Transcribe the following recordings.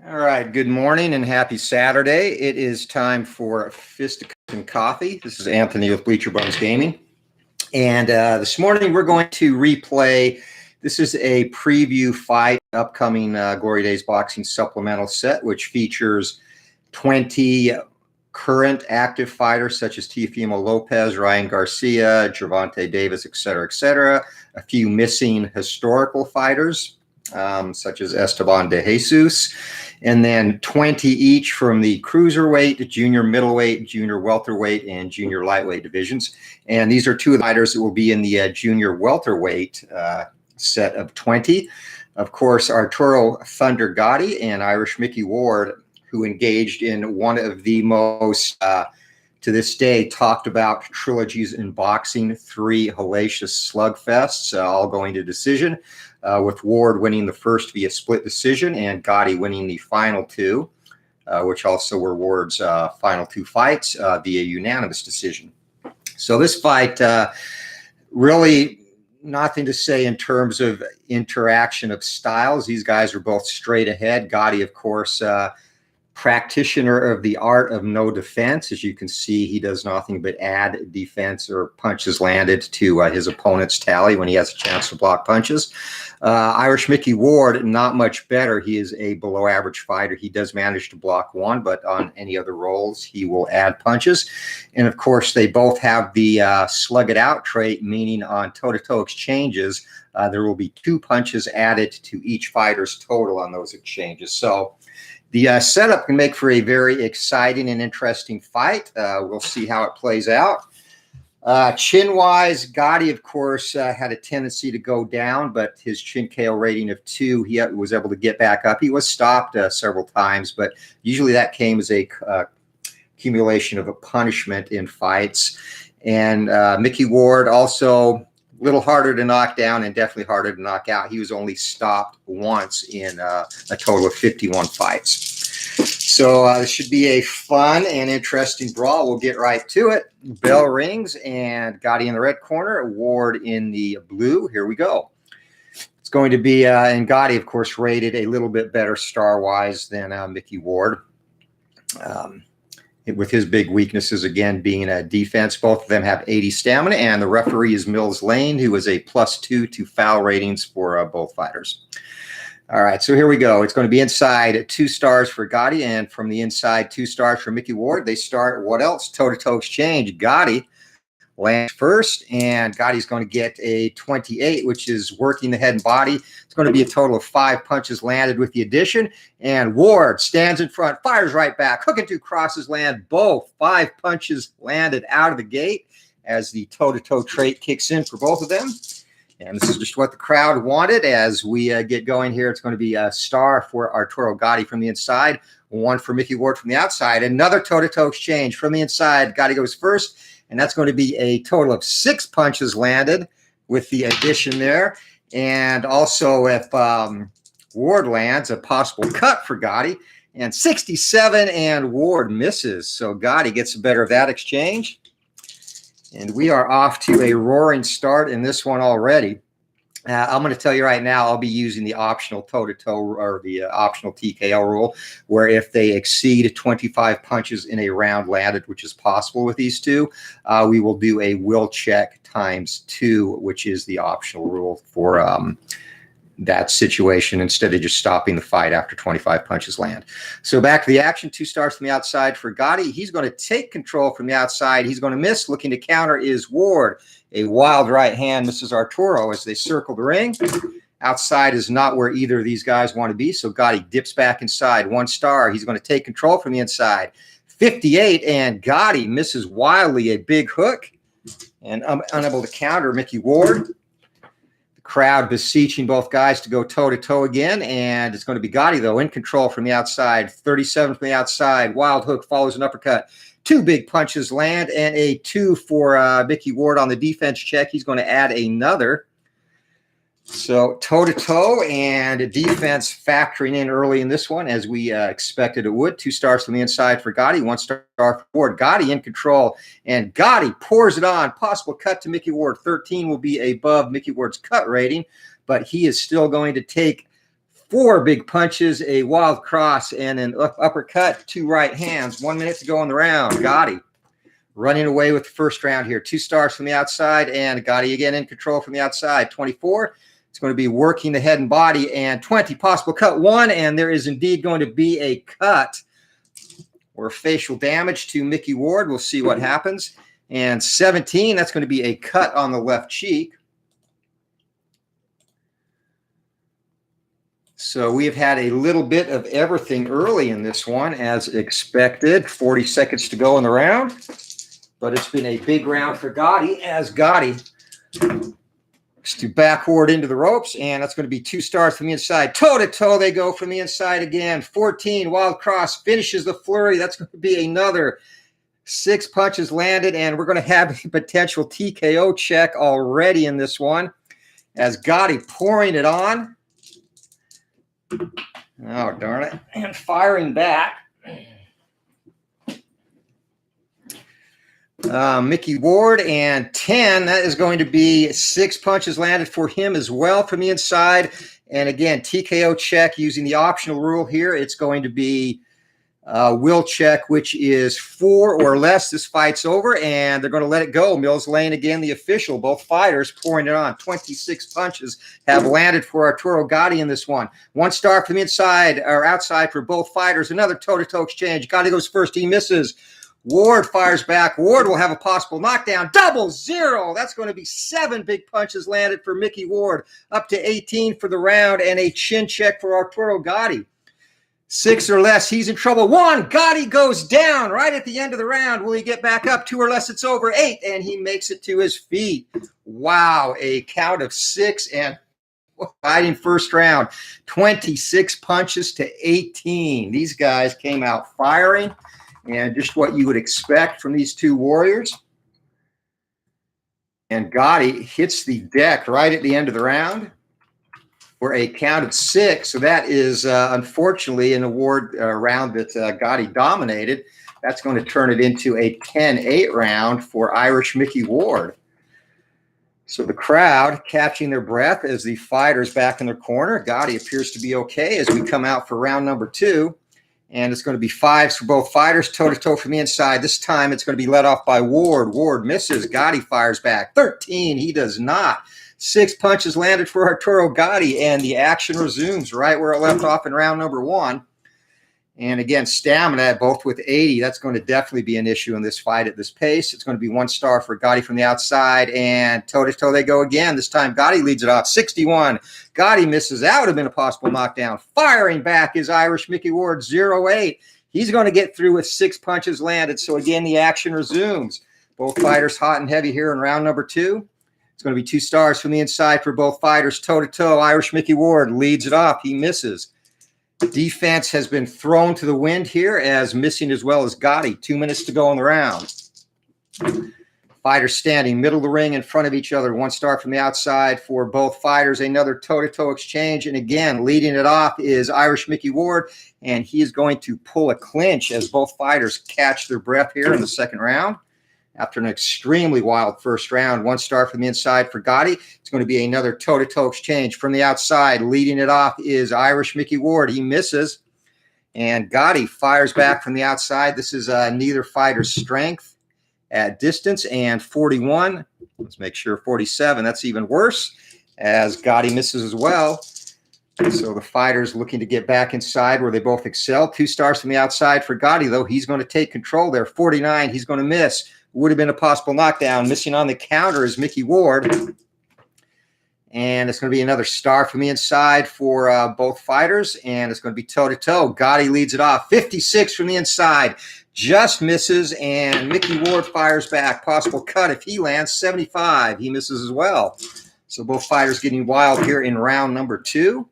All right, good morning and happy Saturday. It is time for Fisticuffs and Coffee. This is Anthony with Bleacher Buns Gaming. And this morning we're going to replay. This is a preview fight, upcoming Glory Days Boxing supplemental set, which features 20 current active fighters such as Teofimo Lopez, Ryan Garcia, Gervonta Davis, et cetera, a few missing historical fighters, such as Esteban de Jesus, and then 20 each from the cruiserweight, junior middleweight, junior welterweight, and junior lightweight divisions. And these are two of the fighters that will be in the junior welterweight set of 20. Of course, Arturo Thunder Gatti and Irish Mickey Ward, who engaged in one of the most, to this day, talked about trilogies in boxing, 3 hellacious slugfests, all going to decision, with Ward winning the first via split decision and Gatti winning the final 2, which also were Ward's final 2 fights via unanimous decision. So this fight, really nothing to say in terms of interaction of styles. These guys are both straight ahead. Gatti, of course, practitioner of the art of no defense. As you can see, he does nothing but add defense or punches landed to his opponent's tally when he has a chance to block punches. Irish Mickey Ward, not much better. He is a below average fighter. He does manage to block one, but on any other rolls, he will add punches. And of course, they both have the slug it out trait, meaning on toe-to-toe exchanges, there will be 2 punches added to each fighter's total on those exchanges. So the setup can make for a very exciting and interesting fight. We'll see how it plays out. Chin-wise, Gatti, of course, had a tendency to go down, but his chin KO rating of 2, he was able to get back up. He was stopped several times, but usually that came as a accumulation of a punishment in fights. And Mickey Ward also a little harder to knock down and definitely harder to knock out. He was only stopped once in a total of 51 fights. So this should be a fun and interesting brawl. We'll get right to it. Bell rings, and Gatti in the red corner, Ward in the blue. Here we go. It's going to be, and Gatti, of course, rated a little bit better star-wise than Mickey Ward. With his big weaknesses, again, being a defense. Both of them have 80 stamina, and the referee is Mills Lane, who is a +2 to foul ratings for both fighters. All right, so here we go. It's going to be inside 2 stars for Gatti, and from the inside 2 stars for Mickey Ward. They start what else? Toe-to-toe exchange. Gatti lands first, and Gotti's going to get a 28, which is working the head and body. It's going to be a total of 5 punches landed with the addition, and Ward stands in front, fires right back, hook and 2 crosses land, both 5 punches landed out of the gate as the toe-to-toe trait kicks in for both of them. And this is just what the crowd wanted. As we get going here, it's going to be a star for Arturo Gatti from the inside, 1 for Mickey Ward from the outside. Another toe-to-toe exchange from the inside. Gatti goes first, and that's going to be a total of 6 punches landed with the addition there. And also if Ward lands, a possible cut for Gatti. And 67, and Ward misses. So Gatti gets the better of that exchange. And we are off to a roaring start in this one already. I'm going to tell you right now, I'll be using the optional toe-to-toe or the optional TKO rule, where if they exceed 25 punches in a round landed, which is possible with these two, we will do a will check ×2, which is the optional rule for that situation, instead of just stopping the fight after 25 punches land. So back to the action. 2 stars from the outside for Gatti. He's going to take control from the outside. He's going to miss. Looking to counter is Ward. A wild right hand misses Arturo as they circle the ring. Outside is not where either of these guys want to be, so Gatti dips back inside. 1 star. He's going to take control from the inside. 58, and Gatti misses wildly a big hook and unable to counter Mickey Ward. Crowd beseeching both guys to go toe-to-toe again, and it's going to be Gatti, though, in control from the outside. 37 from the outside. Wild hook follows an uppercut. 2 big punches land, and a 2 for Mickey Ward on the defense check. He's going to add another. So toe-to-toe and defense factoring in early in this one, as we expected it would. 2 stars from the inside for Gatti, 1 star for Ward. Gatti in control, and Gatti pours it on. Possible cut to Mickey Ward. 13 will be above Mickey Ward's cut rating, but he is still going to take 4 big punches, a wild cross, and an uppercut, 2 right hands. 1 minute to go in the round. Gatti running away with the first round here. 2 stars from the outside, and Gatti again in control from the outside. 24. It's going to be working the head and body, and 20 possible cut 1, and there is indeed going to be a cut or facial damage to Mickey Ward. We'll see what happens. And 17, that's going to be a cut on the left cheek. So we have had a little bit of everything early in this one, as expected. 40 seconds to go in the round. But it's been a big round for Gatti, as Gatti looks to backward into the ropes, and that's going to be 2 stars from the inside. Toe-to-toe they go from the inside again. 14, wild cross, finishes the flurry. That's going to be another 6 punches landed, and we're going to have a potential TKO check already in this one, as Gatti pouring it on. Oh, darn it. And firing back. Mickey Ward, and 10. That is going to be 6 punches landed for him as well from the inside. And again, TKO check using the optional rule here. It's going to be will check, which is 4 or less. This fight's over, and they're going to let it go. Mills Lane again, the official. Both fighters pouring it on. 26 punches have landed for Arturo Gatti in this one. 1 star from the inside or outside for both fighters. Another toe-to-toe exchange. Gatti goes first. He misses. Ward fires back. Ward will have a possible knockdown. 0-0. That's going to be 7 big punches landed for Mickey Ward. Up to 18 for the round, and a chin check for Arturo Gatti. 6 or less, he's in trouble. 1, Gatti goes down right at the end of the round. Will he get back up? 2 or less, it's over. 8, and he makes it to his feet. Wow, a count of 6, and fighting first round. 26 punches to 18. These guys came out firing, and just what you would expect from these 2 warriors. And Gatti hits the deck right at the end of the round for a count of 6. So that is, unfortunately, an award round that Gatti dominated. That's going to turn it into a 10-8 round for Irish Mickey Ward. So the crowd catching their breath as the fighters back in their corner. Gatti appears to be okay as we come out for round number 2. And it's going to be 5s for both fighters, toe-to-toe from the inside. This time it's going to be led off by Ward. Ward misses. Gatti fires back. 13, he does not. 6 punches landed for Arturo Gatti, and the action resumes right where it left off in round number 1. And again, stamina, both with 80. That's going to definitely be an issue in this fight at this pace. It's going to be 1 star for Gatti from the outside, and toe-to-toe they go again. This time Gatti leads it off. 61. Gatti misses. That would have been a possible knockdown. Firing back is Irish Mickey Ward, 0-8. He's going to get through with 6 punches landed. So again, the action resumes. Both fighters hot and heavy here in round number 2. It's going to be 2 stars from the inside for both fighters, toe-to-toe. Irish Mickey Ward leads it off. He misses. Defense has been thrown to the wind here, as missing as well as Gatti. 2 minutes to go in the round. Fighters standing middle of the ring in front of each other. 1 star from the outside for both fighters. Another toe-to-toe exchange. And again, leading it off is Irish Mickey Ward, and he is going to pull a clinch as both fighters catch their breath here in the second round. After an extremely wild first round, 1 star from the inside for Gatti. It's going to be another toe-to-toe exchange from the outside. Leading it off is Irish Mickey Ward. He misses, and Gatti fires back from the outside. This is neither fighter's strength at distance, and 41. Let's make sure 47. That's even worse, as Gatti misses as well. So the fighters looking to get back inside where they both excel. 2 stars from the outside for Gatti, though. He's going to take control there. 49. He's going to miss. Would have been a possible knockdown. Missing on the counter is Mickey Ward. And it's going to be another star from the inside for both fighters. And it's going to be toe-to-toe. Gatti leads it off. 56 from the inside. Just misses. And Mickey Ward fires back. Possible cut if he lands. 75. He misses as well. So both fighters getting wild here in round number 2.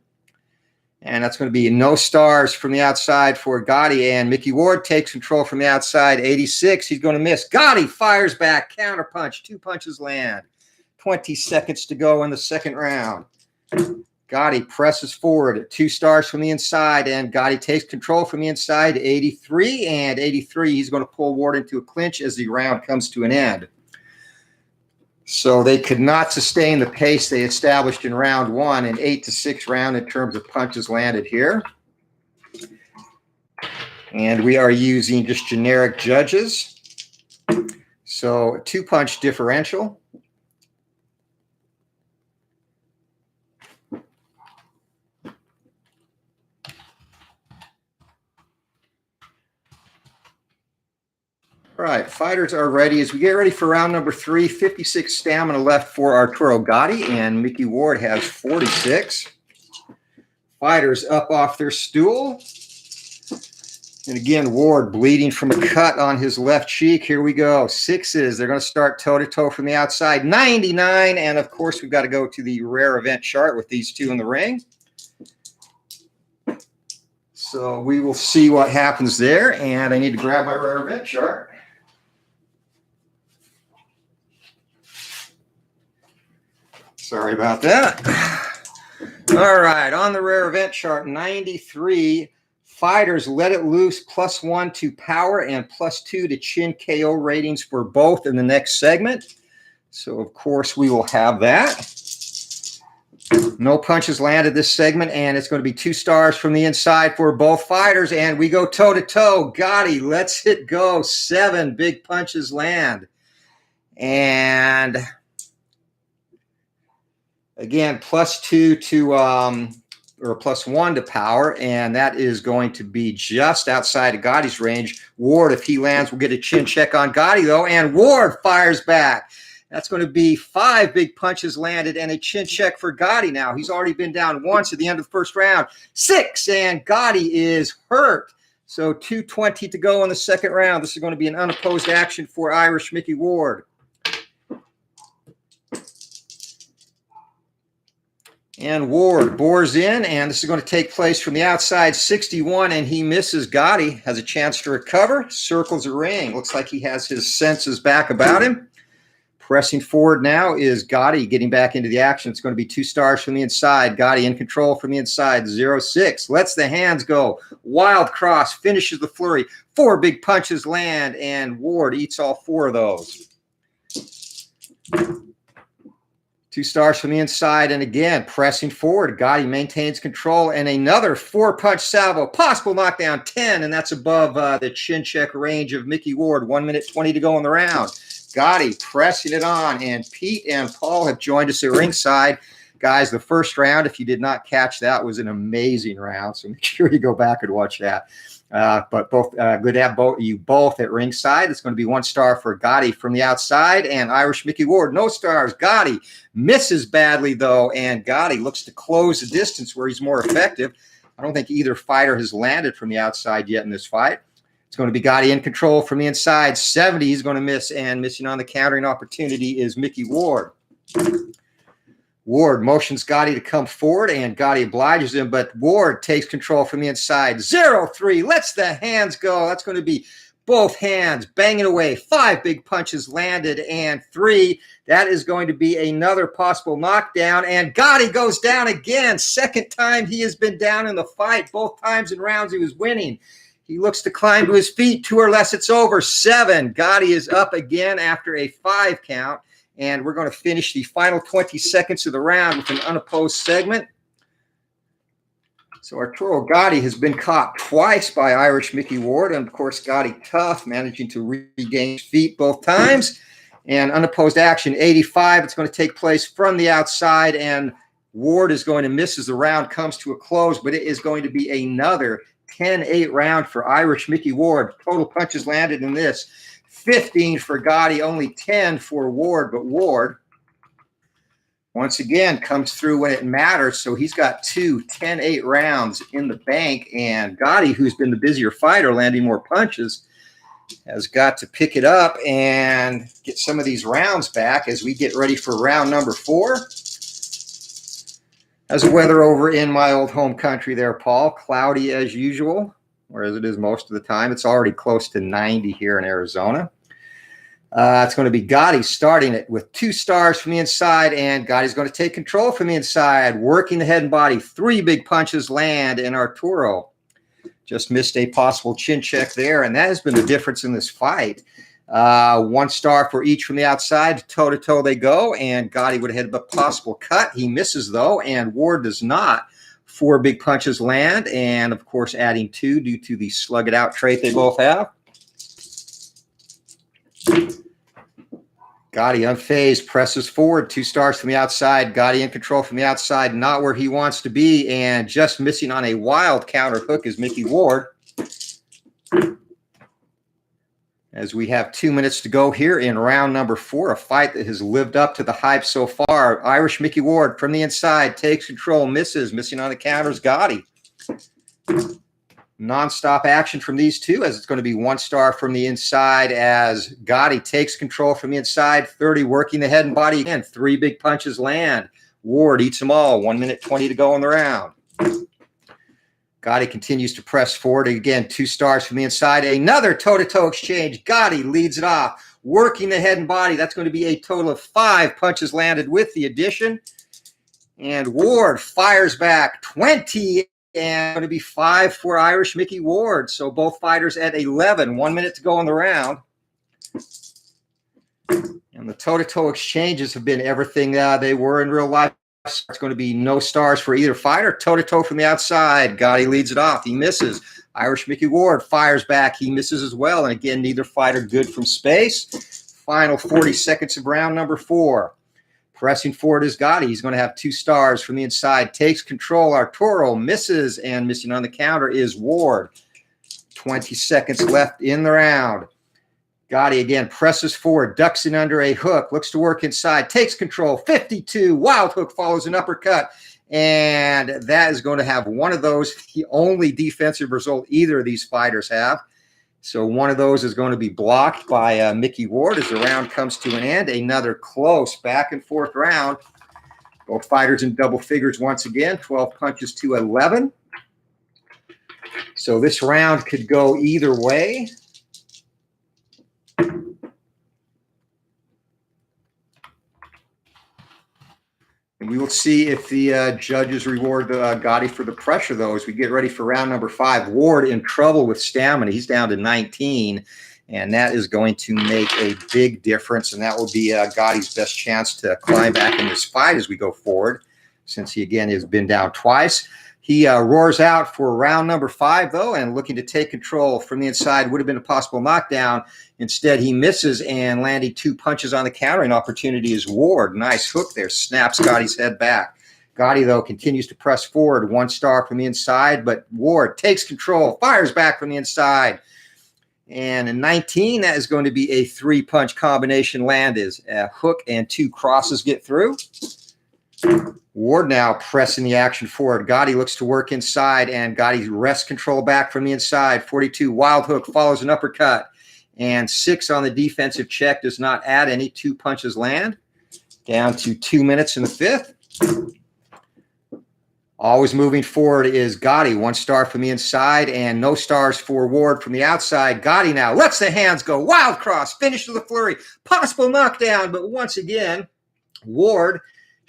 And that's going to be no stars from the outside for Gatti. And Mickey Ward takes control from the outside. 86. He's going to miss. Gatti fires back. Counter punch. 2 punches land. 20 seconds to go in the second round. Gatti presses forward. 2 stars from the inside. And Gatti takes control from the inside. 83. And 83. He's going to pull Ward into a clinch as the round comes to an end. So they could not sustain the pace they established in round one, an 8-6 round in terms of punches landed here. And we are using just generic judges. So 2-punch differential. All right, fighters are ready. As we get ready for round number 3, 56 stamina left for Arturo Gatti, and Mickey Ward has 46. Fighters up off their stool. And again, Ward bleeding from a cut on his left cheek. Here we go. 6s. They're going to start toe-to-toe from the outside. 99. And, of course, we've got to go to the rare event chart with these two in the ring. So we will see what happens there. And I need to grab my rare event chart. Sorry about that. All right, on the rare event chart, 93 fighters let it loose, +1 to power and +2 to chin KO ratings for both in the next segment. So, of course, we will have that. No punches landed this segment, and it's going to be 2 stars from the inside for both fighters. And we go toe-to-toe. Gatti lets it go. 7 big punches land. And again, +2 to or +1 to power, and that is going to be just outside of Gatti's range. Ward, if he lands, will get a chin check on Gatti, though, and Ward fires back. That's going to be 5 big punches landed and a chin check for Gatti now. He's already been down once at the end of the first round. 6, and Gatti is hurt. So 2:20 to go in the second round. This is going to be an unopposed action for Irish Mickey Ward. And Ward bores in, and this is going to take place from the outside, 61, and he misses. Gatti has a chance to recover, circles the ring. Looks like he has his senses back about him. Pressing forward now is Gatti getting back into the action. It's going to be 2 stars from the inside. Gatti in control from the inside, 0-6. Lets the hands go. Wild cross, finishes the flurry. 4 big punches land, and Ward eats all 4 of those. 2 stars from the inside, and again, pressing forward. Gatti maintains control, and another 4-punch salvo. Possible knockdown, 10, and that's above the chin check range of Mickey Ward. 1 minute 20 to go in the round. Gatti pressing it on, and Pete and Paul have joined us at ringside. Guys, the first round, if you did not catch that, was an amazing round, so make sure you go back and watch that. But both good to have you both at ringside. It's going to be 1 star for Gatti from the outside, and Irish Mickey Ward, no stars. Gatti misses badly, though, and Gatti looks to close the distance where he's more effective. I don't think either fighter has landed from the outside yet in this fight. It's going to be Gatti in control from the inside. 70, he's going to miss, and missing on the countering opportunity is Mickey Ward. Ward motions Gatti to come forward, and Gatti obliges him, but Ward takes control from the inside. 0-3, lets the hands go. That's going to be both hands banging away. 5 big punches landed, and 3. That is going to be another possible knockdown, and Gatti goes down again. Second time he has been down in the fight. Both times in rounds he was winning. He looks to climb to his feet. 2 or less, it's over. 7. Gatti is up again after a 5 count. And we're going to finish the final 20 seconds of the round with an unopposed segment. So Arturo Gatti has been caught twice by Irish Mickey Ward. And, of course, Gatti tough, managing to regain his feet both times. And unopposed action, 85. It's going to take place from the outside. And Ward is going to miss as the round comes to a close. But it is going to be another 10-8 round for Irish Mickey Ward. Total punches landed in this. 15 for Gatti, only 10 for Ward, but Ward, once again, comes through when it matters, so he's got 2 10-8 rounds in the bank, and Gatti, who's been the busier fighter, landing more punches, has got to pick it up and get some of these rounds back as we get ready for round number 4. How's the weather over in my old home country there, Paul? Cloudy as usual, or as it is most of the time. It's already close to 90 here in Arizona. It's going to be Gatti starting it with 2 stars from the inside, and Gotti's going to take control from the inside, working the head and body. 3 big punches land, and Arturo just missed a possible chin check there, and that has been the difference in this fight. 1 star for each from the outside. Toe-to-toe they go, and Gatti would have had a possible cut. He misses, though, and Ward does not. 4 big punches land, and, of course, adding 2 due to the slug-it-out trait they both have. Gatti unfazed, presses forward, 2 stars from the outside. Gatti in control from the outside, not where he wants to be, and just missing on a wild counter hook is Mickey Ward. As we have 2 minutes to go here in round number 4, a fight that has lived up to the hype so far. Irish Mickey Ward from the inside takes control, misses, missing on the counters, Gatti. Non-stop action from these two, as it's going to be 1 star from the inside as Gatti takes control from the inside. 30 working the head and body again. 3 big punches land. Ward eats them all. 1 minute 20 to go in the round. Gatti continues to press forward. Again, 2 stars from the inside. Another toe-to-toe exchange. Gatti leads it off. Working the head and body. That's going to be a total of 5 punches landed with the addition. And Ward fires back 20. And going to be 5 for Irish Mickey Ward. So both fighters at 11. 1 minute to go in the round. And the toe-to-toe exchanges have been everything they were in real life. It's going to be no stars for either fighter. Toe-to-toe from the outside. Gatti leads it off. He misses. Irish Mickey Ward fires back. He misses as well. And again, neither fighter good from space. Final 40 seconds of round number 4. Pressing forward is Gatti. He's going to have 2 stars from the inside. Takes control. Arturo misses, and missing on the counter is Ward. 20 seconds left in the round. Gatti again presses forward, ducks in under a hook, looks to work inside, takes control. 52. Wild hook follows an uppercut, and that is going to have one of those, the only defensive result either of these fighters have. So one of those is going to be blocked by Mickey Ward as the round comes to an end. Another close back and forth round. Both fighters in double figures once again, 12 punches to 11. So this round could go either way. And we will see if the judges reward Gatti for the pressure, though, as we get ready for round number 5. Ward in trouble with stamina. He's down to 19, and that is going to make a big difference, and that will be Gatti's best chance to climb back in this fight as we go forward, since he, again, has been down twice. He roars out for round number 5, though, and looking to take control from the inside. Would have been a possible knockdown. Instead, he misses and landing 2 punches on the countering opportunity is Ward. Nice hook there. Snaps Gatti's head back. Gatti, though, continues to press forward. 1 star from the inside, but Ward takes control, fires back from the inside. And in 19, that is going to be a 3-punch combination land as a hook and 2 crosses get through. Ward now pressing the action forward. Gatti looks to work inside, and Gatti wrests control back from the inside. 42, wild hook follows an uppercut. And 6 on the defensive check does not add any. 2 punches land. Down to 2 minutes in the 5th. Always moving forward is Gatti. 1 star from the inside, and no stars for Ward from the outside. Gatti now lets the hands go. Wild cross, finish with a flurry. Possible knockdown, but once again, Ward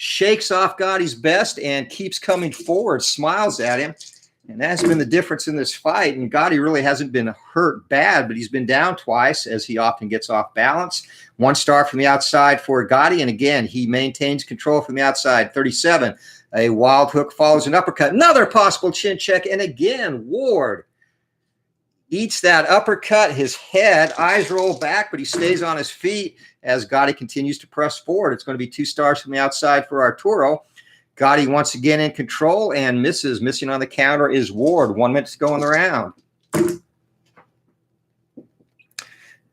shakes off Gatti's best and keeps coming forward, smiles at him. And that's been the difference in this fight. And Gatti really hasn't been hurt bad, but he's been down twice as he often gets off balance. 1 star from the outside for Gatti. And again, he maintains control from the outside. 37. A wild hook follows an uppercut. Another possible chin check. And again, Ward eats that uppercut. His head, eyes roll back, but he stays on his feet as Gatti continues to press forward. It's going to be 2 stars from the outside for Arturo. Gatti once again in control and misses. Missing on the counter is Ward. 1 minute to go in the round.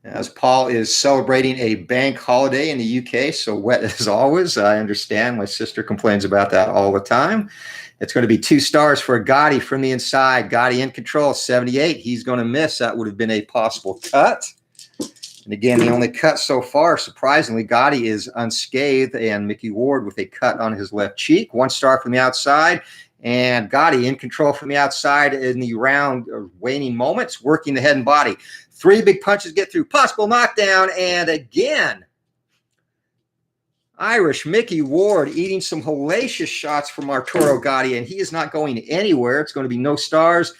As Paul is celebrating a bank holiday in the UK, so wet as always. I understand. My sister complains about that all the time. It's going to be 2 stars for Gatti from the inside. Gatti in control, 78. He's going to miss. That would have been a possible cut. And again, the only cut so far, surprisingly, Gatti is unscathed, and Mickey Ward with a cut on his left cheek. 1 star from the outside, and Gatti in control from the outside in the round waning moments, working the head and body. 3 big punches get through. Possible knockdown, and again, Irish Mickey Ward eating some hellacious shots from Arturo Gatti, and he is not going anywhere. It's going to be no stars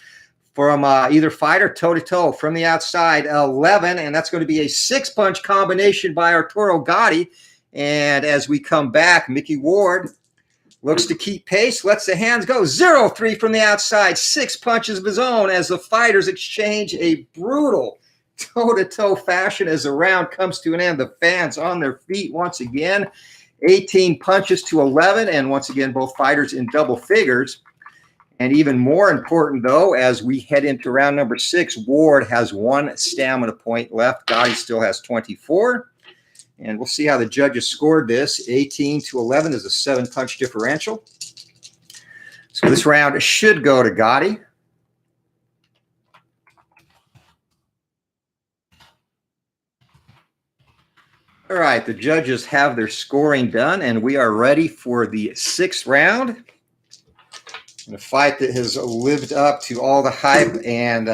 from either fighter, toe-to-toe from the outside, 11, and that's going to be a 6-punch combination by Arturo Gatti. And as we come back, Mickey Ward looks to keep pace, lets the hands go, 0-3 from the outside, 6 punches of his own as the fighters exchange a brutal toe-to-toe fashion as the round comes to an end. The fans on their feet once again, 18 punches to 11, and once again, both fighters in double figures. And even more important, though, as we head into round number 6, Ward has 1 stamina point left. Gatti still has 24. And we'll see how the judges scored this. 18 to 11 is a 7-punch differential. So this round should go to Gatti. All right, the judges have their scoring done, and we are ready for the 6th round. In a fight that has lived up to all the hype and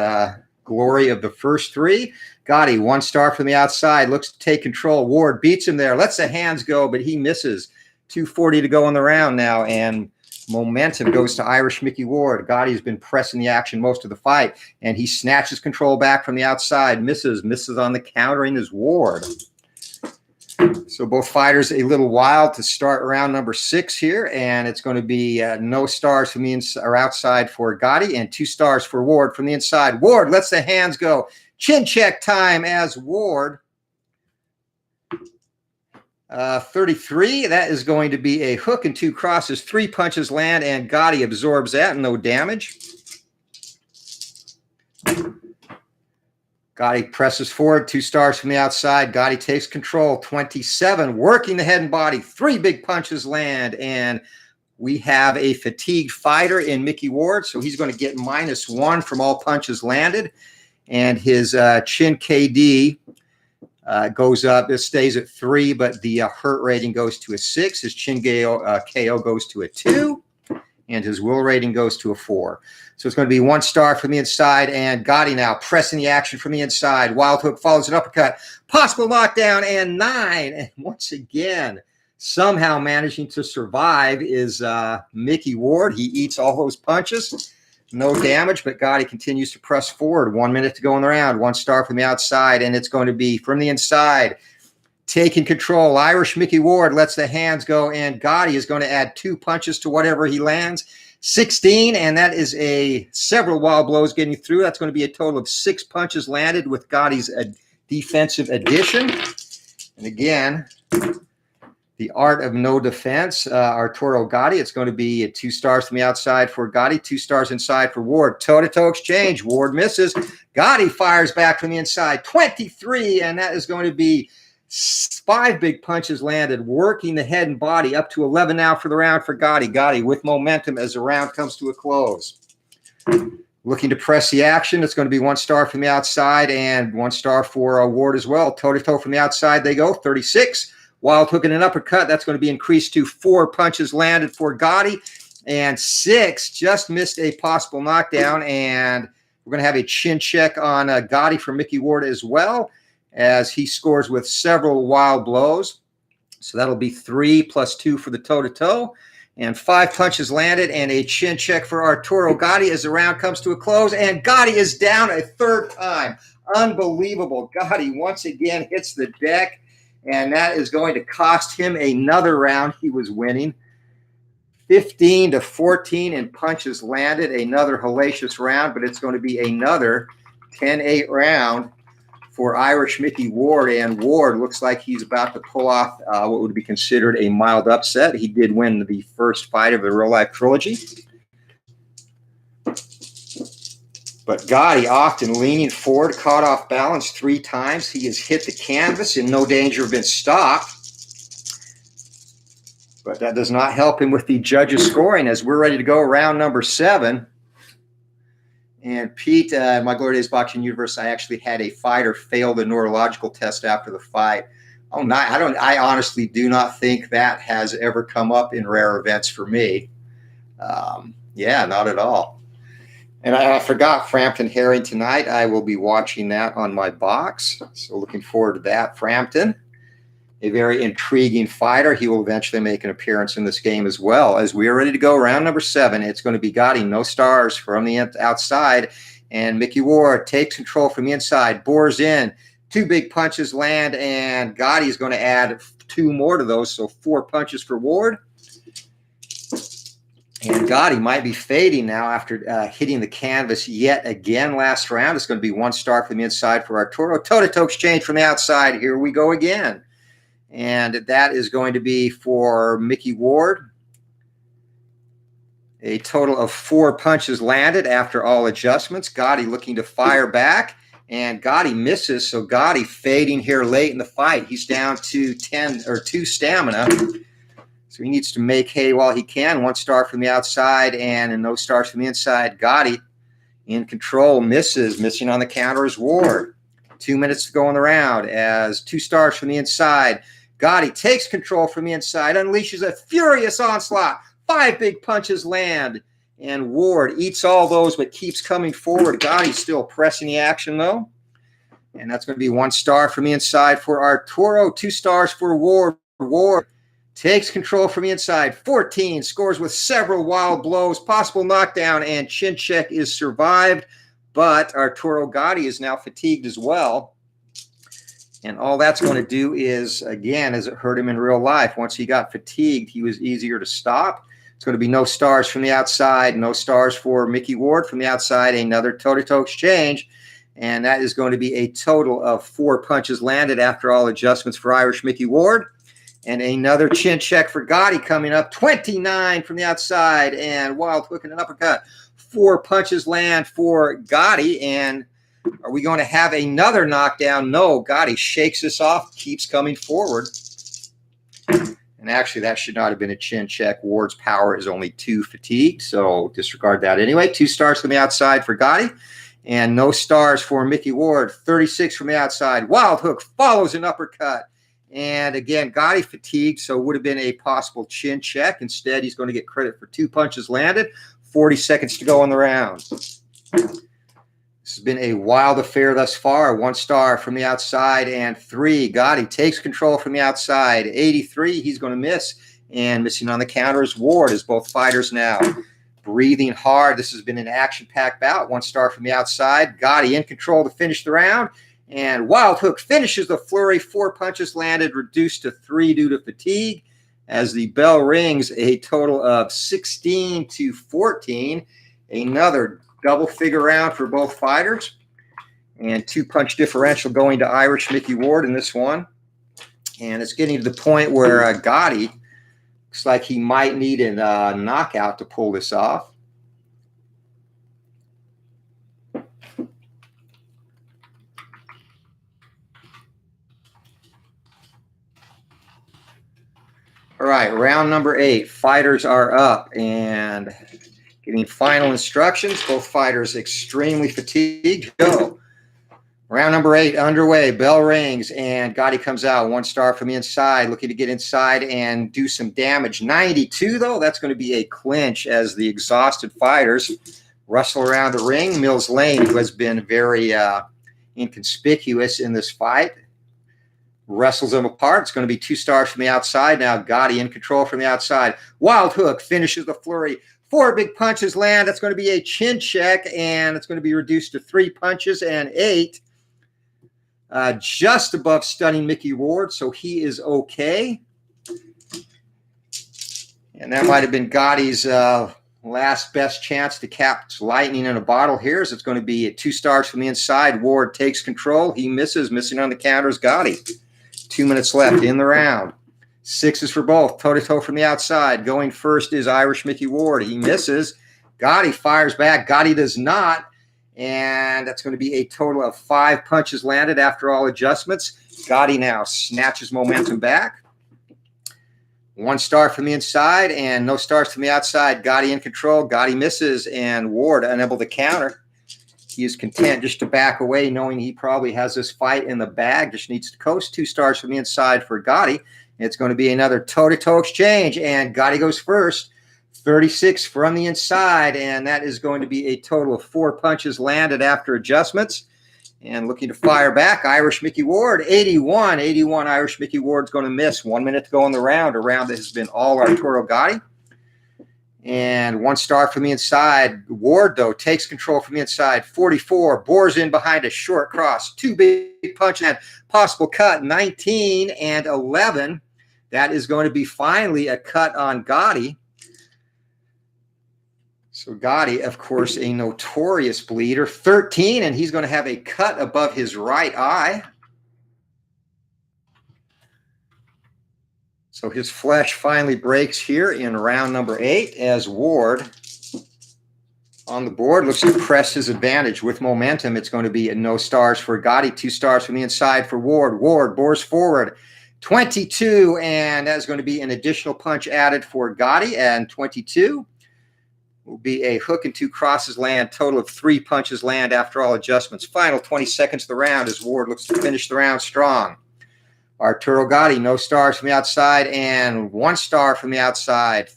glory of the first 3. Gatti, 1 star from the outside, looks to take control. Ward beats him there, lets the hands go, but he misses. 2:40 to go in the round now, and momentum goes to Irish Mickey Ward. Gotti's been pressing the action most of the fight, and he snatches control back from the outside, misses on the countering as Ward. So both fighters a little wild to start round number 6 here, and it's going to be no stars from the inside or outside for Gatti and 2 stars for Ward from the inside. Ward lets the hands go. Chin check time as Ward. 33, that is going to be a hook and 2 crosses. 3 punches land, and Gatti absorbs that, no damage. Gatti presses forward, 2 stars from the outside. Gatti takes control, 27, working the head and body. 3 big punches land, and we have a fatigued fighter in Mickey Ward, so he's going to get -1 from all punches landed. And his chin KD goes up. It stays at 3, but the hurt rating goes to a 6. His chin KO goes to a 2, and his will rating goes to a 4. So it's going to be 1 star from the inside, and Gatti now pressing the action from the inside. Wild hook follows an uppercut. Possible knockdown, and 9. And once again, somehow managing to survive is Mickey Ward. He eats all those punches. No damage, but Gatti continues to press forward. 1 minute to go in the round. 1 star from the outside, and it's going to be from the inside. Taking control. Irish Mickey Ward lets the hands go, and Gatti is going to add 2 punches to whatever he lands. 16, and that is several wild blows getting through. That's going to be a total of 6 punches landed with Gotti's defensive addition. And again, the art of no defense, Arturo Gatti. It's going to be 2 stars from the outside for Gatti, 2 stars inside for Ward. Toe-to-toe exchange. Ward misses. Gatti fires back from the inside. 23, and that is going to be 5 big punches landed, working the head and body. Up to 11 now for the round for Gatti. Gatti with momentum as the round comes to a close. Looking to press the action. It's going to be 1 star from the outside and 1 star for Ward as well. Toe-to-toe from the outside they go. 36. Wild hook and an uppercut. That's going to be increased to 4 punches landed for Gatti. And 6 just missed a possible knockdown. And we're going to have a chin check on Gatti for Mickey Ward as well, as he scores with several wild blows. So that'll be 3 plus 2 for the toe-to-toe. And 5 punches landed and a chin check for Arturo Gatti as the round comes to a close. And Gatti is down a 3rd time. Unbelievable. Gatti once again hits the deck, and that is going to cost him another round. He was winning 15 to 14 in punches landed. Another hellacious round, but it's going to be another 10-8 round for Irish Mickey Ward, and Ward looks like he's about to pull off what would be considered a mild upset. He did win the first fight of the real-life trilogy. But Gatti often leaning forward, caught off balance 3 times. He has hit the canvas in no danger of being stopped. But that does not help him with the judges' scoring as we're ready to go round number 7. And Pete, in my Glory Days Boxing Universe, I actually had a fighter fail the neurological test after the fight. I honestly do not think that has ever come up in rare events for me. Yeah, not at all. And I forgot Frampton Herring tonight. I will be watching that on my box. So looking forward to that. Frampton, a very intriguing fighter. He will eventually make an appearance in this game as well. As we are ready to go round number 7, it's going to be Gatti, no stars from the outside. And Mickey Ward takes control from the inside, bores in. 2 big punches land, and Gatti is going to add 2 more to those, so 4 punches for Ward. And Gatti might be fading now after hitting the canvas yet again last round. It's going to be 1 star from the inside for Arturo. Toe-to-toe exchange from the outside. Here we go again. And that is going to be for Mickey Ward. A total of 4 punches landed after all adjustments. Gatti looking to fire back. And Gatti misses, so Gatti fading here late in the fight. He's down to 2 stamina. So he needs to make hay while he can. 1 star from the outside and no stars from the inside. Gatti in control, misses. Missing on the counter is Ward. 2 minutes to go in the round as 2 stars from the inside. Gatti takes control from the inside, unleashes a furious onslaught. 5 big punches land. And Ward eats all those but keeps coming forward. Gotti's still pressing the action, though. And that's going to be 1 star from the inside for Arturo. 2 stars for Ward. Ward takes control from the inside. 14, scores with several wild blows. Possible knockdown and chin check is survived. But Arturo Gatti is now fatigued as well. And all that's going to do is, again, as it hurt him in real life, once he got fatigued, he was easier to stop. It's going to be no stars from the outside, no stars for Mickey Ward from the outside, another toe-to-toe exchange. And that is going to be a total of 4 punches landed after all adjustments for Irish Mickey Ward. And another chin check for Gatti coming up, 29 from the outside, and wild hook and an uppercut. 4 punches land for Gatti. And are we going to have another knockdown? No, Gatti shakes this off, keeps coming forward. And actually, that should not have been a chin check. Ward's power is only 2 fatigued, so disregard that anyway. 2 stars from the outside for Gatti, and no stars for Mickey Ward. 36 from the outside. Wild hook follows an uppercut. And again, Gatti fatigued, so it would have been a possible chin check. Instead, he's going to get credit for 2 punches landed. 40 seconds to go in the round. This has been a wild affair thus far. 1 star from the outside and 3. Gatti takes control from the outside. 83, he's going to miss. And missing on the counter is Ward, as both fighters now breathing hard. This has been an action-packed bout. 1 star from the outside. Gatti in control to finish the round. And wild hook finishes the flurry. 4 punches landed, reduced to 3 due to fatigue. As the bell rings, a total of 16-14. Another double-figure round for both fighters, and 2-punch differential going to Irish Mickey Ward in this one. And it's getting to the point where Gatti looks like he might need a knockout to pull this off. All right, round number 8. Fighters are up and getting final instructions. Both fighters extremely fatigued. Go. Round number 8 underway. Bell rings and Gatti comes out. 1 star from the inside, looking to get inside and do some damage. 92, though, that's going to be a clinch as the exhausted fighters wrestle around the ring. Mills Lane, who has been very inconspicuous in this fight, wrestles them apart. It's going to be 2 stars from the outside. Now Gatti in control from the outside. Wild hook finishes the flurry. 4 big punches land. That's going to be a chin check, and it's going to be reduced to 3 punches and 8. Just above stunning Mickey Ward, so he is okay. And that might have been Gatti's last best chance to catch lightning in a bottle here. So it's going to be at 2 stars from the inside. Ward takes control. He misses. Missing on the counters, Gatti. 2 minutes left in the round. 6s for both. Toe-to-toe from the outside. Going first is Irish Mickey Ward. He misses. Gatti fires back. Gatti does not. And that's going to be a total of 5 punches landed after all adjustments. Gatti now snatches momentum back. 1 star from the inside and no stars from the outside. Gatti in control. Gatti misses and Ward unable to counter. He is content just to back away, knowing he probably has this fight in the bag. Just needs to coast. 2 stars from the inside for Gatti. It's going to be another toe-to-toe exchange, and Gatti goes first. 36 from the inside, and that is going to be a total of 4 punches landed after adjustments. And looking to fire back, Irish Mickey Ward, 81. 81, Irish Mickey Ward's going to miss. 1 minute to go in the round, a round that has been all Arturo Gatti. And 1 star from the inside. Ward, though, takes control from the inside. 44, bores in behind a short cross. 2 big punch and possible cut. 19 and 11. That is going to be finally a cut on Gatti. So Gatti, of course, a notorious bleeder. 13, and he's going to have a cut above his right eye. So his flesh finally breaks here in round number 8 as Ward on the board looks to press his advantage with momentum. It's going to be no stars for Gatti, 2 stars from the inside for Ward. Ward bores forward, 22, and that's going to be an additional punch added for Gatti, and 22 will be a hook and 2 crosses land, total of 3 punches land after all adjustments. Final 20 seconds of the round as Ward looks to finish the round strong. Arturo Gatti, no stars from the outside and 1 star from the outside.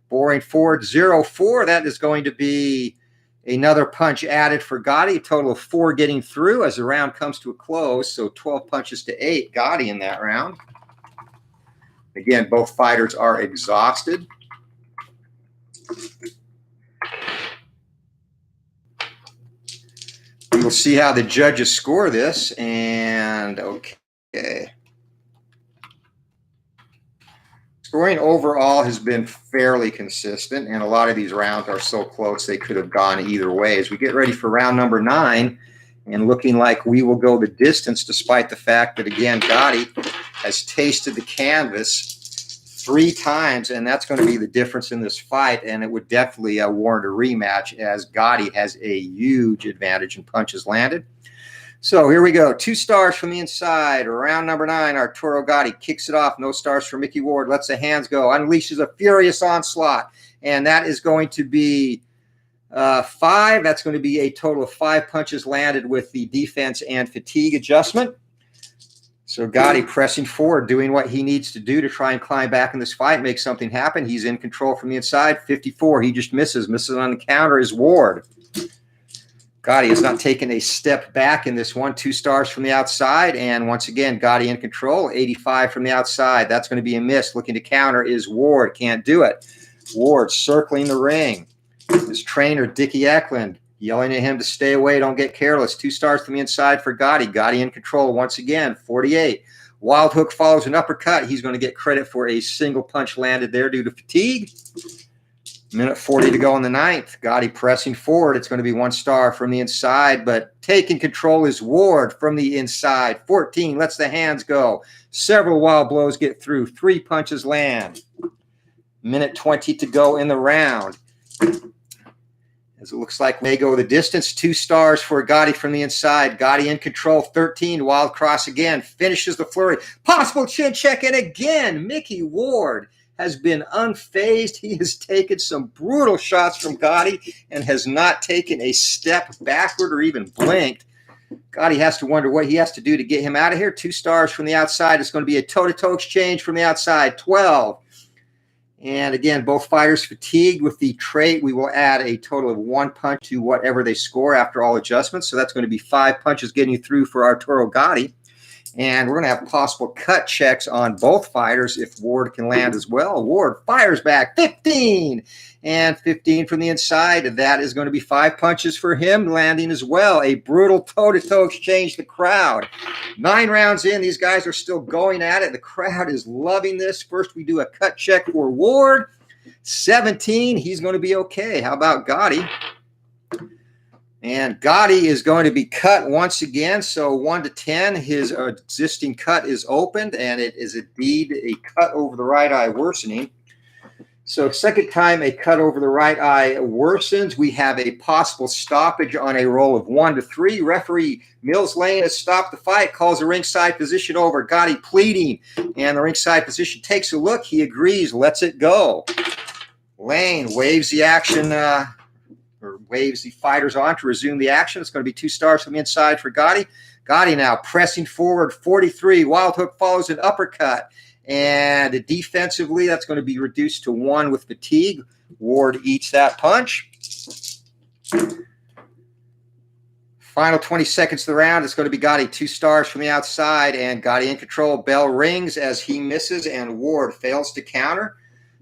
Boring forward, 0-4. That is going to be another punch added for Gatti. A total of 4 getting through as the round comes to a close. So 12 punches to 8, Gatti in that round. Again, both fighters are exhausted. We'll see how the judges score this. And okay. Scoring overall has been fairly consistent, and a lot of these rounds are so close they could have gone either way. As we get ready for round number 9, and looking like we will go the distance, despite the fact that, again, Gatti has tasted the canvas 3 times, and that's going to be the difference in this fight, and it would definitely warrant a rematch, as Gatti has a huge advantage in punches landed. So here we go. 2 stars from the inside. Round number 9, Arturo Gatti kicks it off. No stars for Mickey Ward. Lets the hands go. Unleashes a furious onslaught. And that is going to be 5. That's going to be a total of 5 punches landed with the defense and fatigue adjustment. So Gatti pressing forward, doing what he needs to do to try and climb back in this fight, make something happen. He's in control from the inside. 54. He just misses. Misses on the counter is Ward. Gatti has not taken a step back in this one. 2 stars from the outside. And once again, Gatti in control. 85 from the outside. That's going to be a miss. Looking to counter is Ward. Can't do it. Ward circling the ring. His trainer, Dickie Eklund, yelling at him to stay away. Don't get careless. 2 stars from the inside for Gatti. Gatti in control once again. 48. Wild hook follows an uppercut. He's going to get credit for a single punch landed there due to fatigue. Minute 40 to go in the 9th. Gatti pressing forward. It's going to be 1 star from the inside, but taking control is Ward from the inside. 14 lets the hands go. Several wild blows get through. 3 punches land. Minute 20 to go in the round. As it looks like may go the distance. 2 stars for Gatti from the inside. Gatti in control. 13. Wild cross again. Finishes the flurry. Possible chin check. And again, Mickey Ward has been unfazed. He has taken some brutal shots from Gatti and has not taken a step backward or even blinked. Gatti has to wonder what he has to do to get him out of here. 2 stars from the outside. It's going to be a toe-to-toe exchange from the outside. 12. And again, both fighters fatigued with the trait. We will add a total of 1 punch to whatever they score after all adjustments. So that's going to be 5 punches getting through for Arturo Gatti. And we're going to have possible cut checks on both fighters if Ward can land as well. Ward fires back, 15, and 15 from the inside. That is going to be 5 punches for him, landing as well. A brutal toe-to-toe exchange. The crowd. 9 rounds in, these guys are still going at it. The crowd is loving this. First, we do a cut check for Ward. 17, he's going to be okay. How about Gatti? And Gatti is going to be cut once again. So 1 to 10, his existing cut is opened, and it is indeed a cut over the right eye worsening. So second time a cut over the right eye worsens. We have a possible stoppage on a roll of 1 to 3. Referee Mills Lane has stopped the fight, calls the ringside position over. Gatti pleading, and the ringside position takes a look. He agrees, lets it go. Lane waves the action, or waves the fighters on to resume the action. It's going to be 2 stars from the inside for Gatti. Gatti now pressing forward, 43. Wild hook follows an uppercut. And defensively, that's going to be reduced to 1 with fatigue. Ward eats that punch. Final 20 seconds of the round. It's going to be Gatti, 2 stars from the outside. And Gatti in control. Bell rings as he misses, and Ward fails to counter.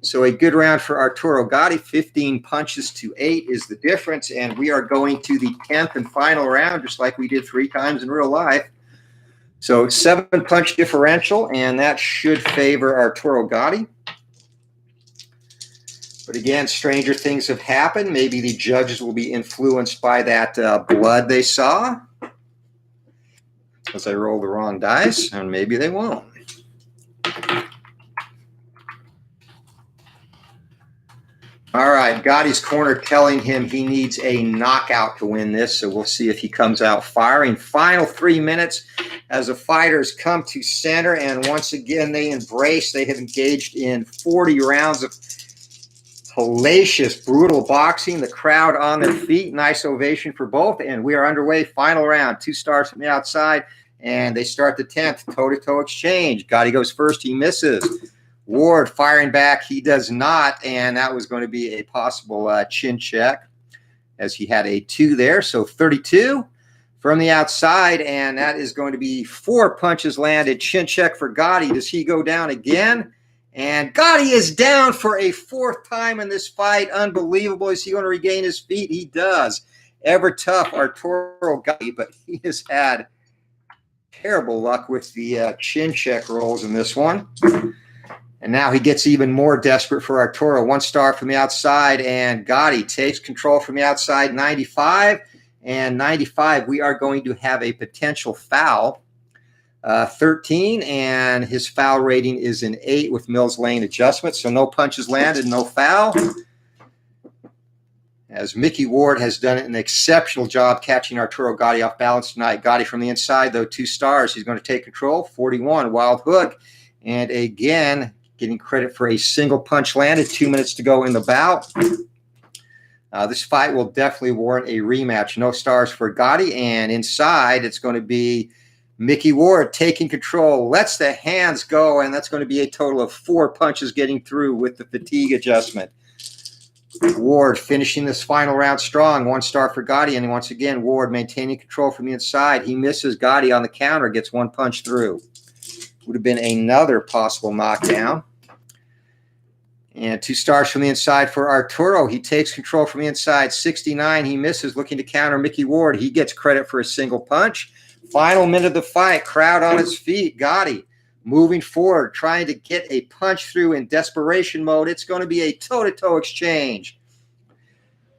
So a good round for Arturo Gatti. 15 punches to 8 is the difference. And we are going to the 10th and final round, just like we did 3 times in real life. So 7-punch differential, and that should favor Arturo Gatti. But again, stranger things have happened. Maybe the judges will be influenced by that blood they saw, because I rolled the wrong dice, and maybe they won't. All right, Gotti's corner telling him he needs a knockout to win this, so we'll see if he comes out firing. Final 3 minutes as the fighters come to center, and once again they embrace. They have engaged in 40 rounds of hellacious, brutal boxing. The crowd on their feet. Nice ovation for both, and we are underway. Final round. 2 stars from the outside, and they start the 10th. Toe-to-toe exchange. Gatti goes first. He misses. Ward firing back. He does not, and that was going to be a possible chin check, as he had a 2 there. So 32 from the outside, and that is going to be 4 punches landed. Chin check for Gatti. Does he go down again? And Gatti is down for a 4th time in this fight. Unbelievable. Is he going to regain his feet? He does. Ever tough Arturo Gatti, but he has had terrible luck with the chin check rolls in this one. And now he gets even more desperate for Arturo. 1 star from the outside, and Gatti takes control from the outside. 95, and 95, we are going to have a potential foul. 13, and his foul rating is an 8 with Mills Lane adjustment. So no punches landed, no foul. As Mickey Ward has done an exceptional job catching Arturo Gatti off balance tonight. Gatti from the inside, though, 2 stars. He's going to take control. 41, wild hook. And again, getting credit for a single punch landed. 2 minutes to go in the bout. This fight will definitely warrant a rematch. No stars for Gatti. And inside, it's going to be Mickey Ward taking control, lets the hands go, and that's going to be a total of 4 punches getting through with the fatigue adjustment. Ward finishing this final round strong. 1 star for Gatti, and once again, Ward maintaining control from the inside. He misses. Gatti on the counter, gets 1 punch through. Would have been another possible knockdown. And 2 stars from the inside for Arturo. He takes control from the inside. 69, he misses, looking to counter Mickey Ward. He gets credit for a single punch. Final minute of the fight, crowd on its feet. Gatti moving forward, trying to get a punch through in desperation mode. It's going to be a toe-to-toe exchange.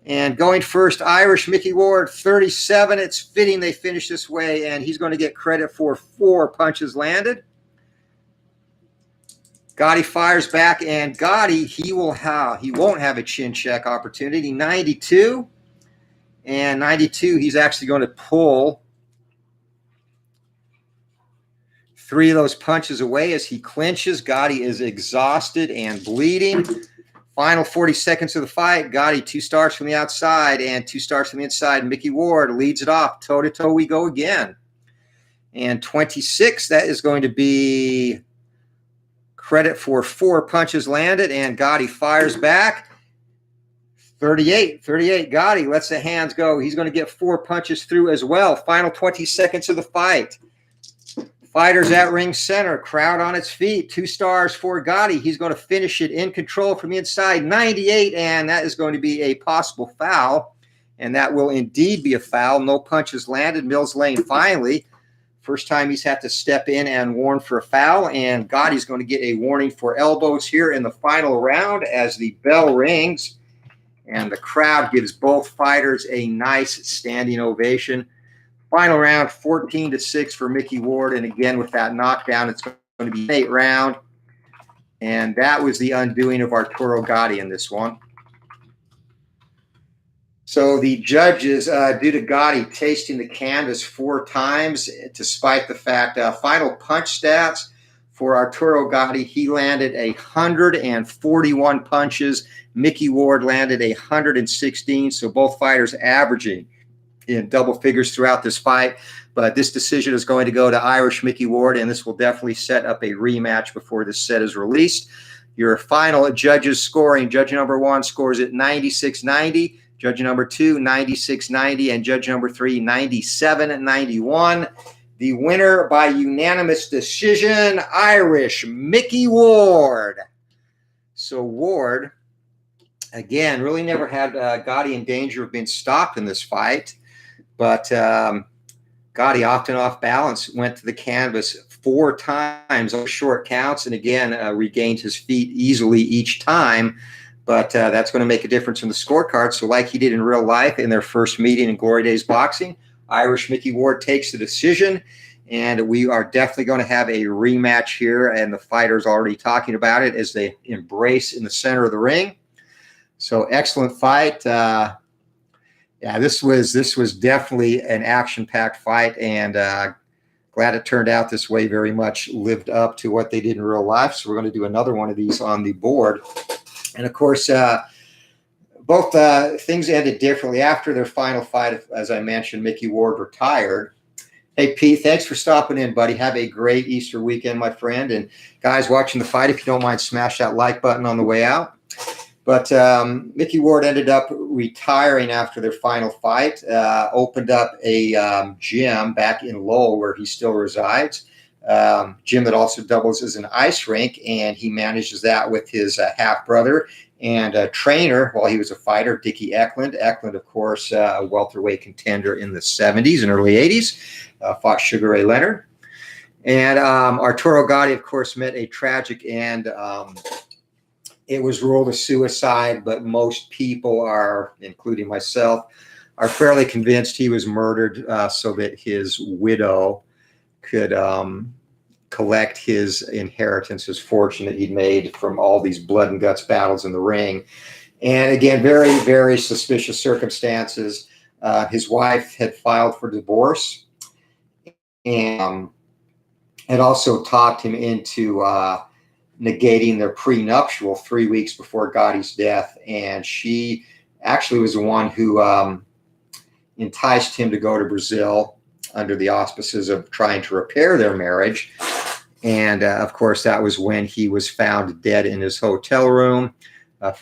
And going first, Irish Mickey Ward, 37. It's fitting they finish this way, and he's going to get credit for 4 punches landed. Gatti fires back, and Gatti, he won't have a chin check opportunity. 92. And 92, he's actually going to pull 3 of those punches away as he clinches. Gatti is exhausted and bleeding. Final 40 seconds of the fight. Gatti, 2 stars from the outside and 2 stars from the inside. Mickey Ward leads it off. Toe-to-toe we go again. And 26, that is going to be credit for 4 punches landed, and Gatti fires back. 38, Gatti lets the hands go. He's going to get 4 punches through as well. Final 20 seconds of the fight. Fighters at ring center, crowd on its feet. 2 stars for Gatti. He's going to finish it in control from the inside. 98, and that is going to be a possible foul, and that will indeed be a foul. No punches landed. Mills Lane finally. First time he's had to step in and warn for a foul, and Gotti's going to get a warning for elbows here in the final round as the bell rings, and the crowd gives both fighters a nice standing ovation. Final round, 14-6 for Mickey Ward, and again with that knockdown, it's going to be an 8 round, and that was the undoing of Arturo Gatti in this one. So the judges, due to Gatti tasting the canvas 4 times, despite the fact final punch stats for Arturo Gatti, he landed 141 punches. Mickey Ward landed 116, so both fighters averaging in double figures throughout this fight. But this decision is going to go to Irish Mickey Ward, and this will definitely set up a rematch before this set is released. Your final judges scoring, judge number 1 scores at 96-90. Judge number 2, 96-90, and judge number 3, 97-91. The winner by unanimous decision, Irish Mickey Ward. So Ward, again, really never had Gatti in danger of being stopped in this fight, but Gatti, often off balance, went to the canvas 4 times on short counts, and again regained his feet easily each time. But that's going to make a difference in the scorecard. So like he did in real life in their first meeting in Glory Days Boxing, Irish Mickey Ward takes the decision. And we are definitely going to have a rematch here. And the fighter's already talking about it as they embrace in the center of the ring. So excellent fight. Yeah, this was definitely an action-packed fight. And glad it turned out this way. Very much lived up to what they did in real life. So we're going to do another one of these on the board. And, of course, both things ended differently. After their final fight, as I mentioned, Mickey Ward retired. Hey, Pete, thanks for stopping in, buddy. Have a great Easter weekend, my friend. And, guys, watching the fight, if you don't mind, smash that like button on the way out. But Mickey Ward ended up retiring after their final fight, opened up a gym back in Lowell where he still resides. Gym that also doubles as an ice rink, and he manages that with his half-brother and trainer while he was a fighter, Dickie Eklund. Eklund, of course, a welterweight contender in the 70s and early 80s, fought Sugar Ray Leonard. And Arturo Gatti, of course, met a tragic end. It was ruled a suicide, but most people are, including myself, are fairly convinced he was murdered so that his widow could collect his inheritance, his fortune that he'd made from all these blood and guts battles in the ring. And again, very, very suspicious circumstances. His wife had filed for divorce and had also talked him into negating their prenuptial 3 weeks before Gotti's death. And she actually was the one who enticed him to go to Brazil under the auspices of trying to repair their marriage. And, of course, that was when he was found dead in his hotel room.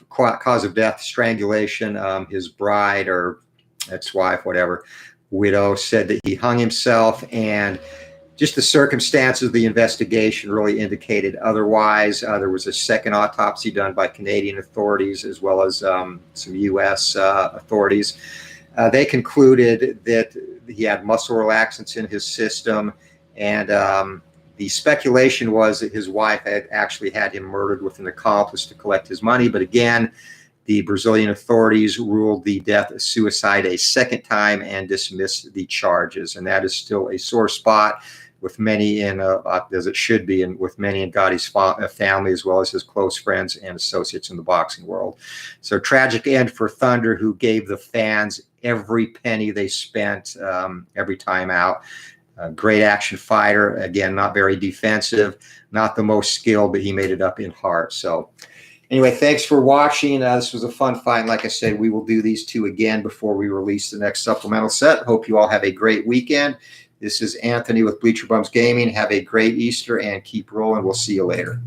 Cause of death, strangulation. His bride or ex-wife, whatever, widow, said that he hung himself. And just the circumstances of the investigation really indicated otherwise. There was a second autopsy done by Canadian authorities as well as some U.S. authorities. They concluded that he had muscle relaxants in his system, and the speculation was that his wife had actually had him murdered with an accomplice to collect his money. But again, the Brazilian authorities ruled the death a suicide a second time and dismissed the charges. And that is still a sore spot with many in, as it should be, and with many in Gotti's family, as well as his close friends and associates in the boxing world. So tragic end for Thunder, who gave the fans every penny they spent every time out. Great action fighter. Again, not very defensive, not the most skilled, but he made it up in heart. So anyway, thanks for watching. This was a fun fight. And like I said, we will do these 2 again before we release the next supplemental set. Hope you all have a great weekend. This is Anthony with Bleacher Bums Gaming. Have a great Easter and keep rolling. We'll see you later.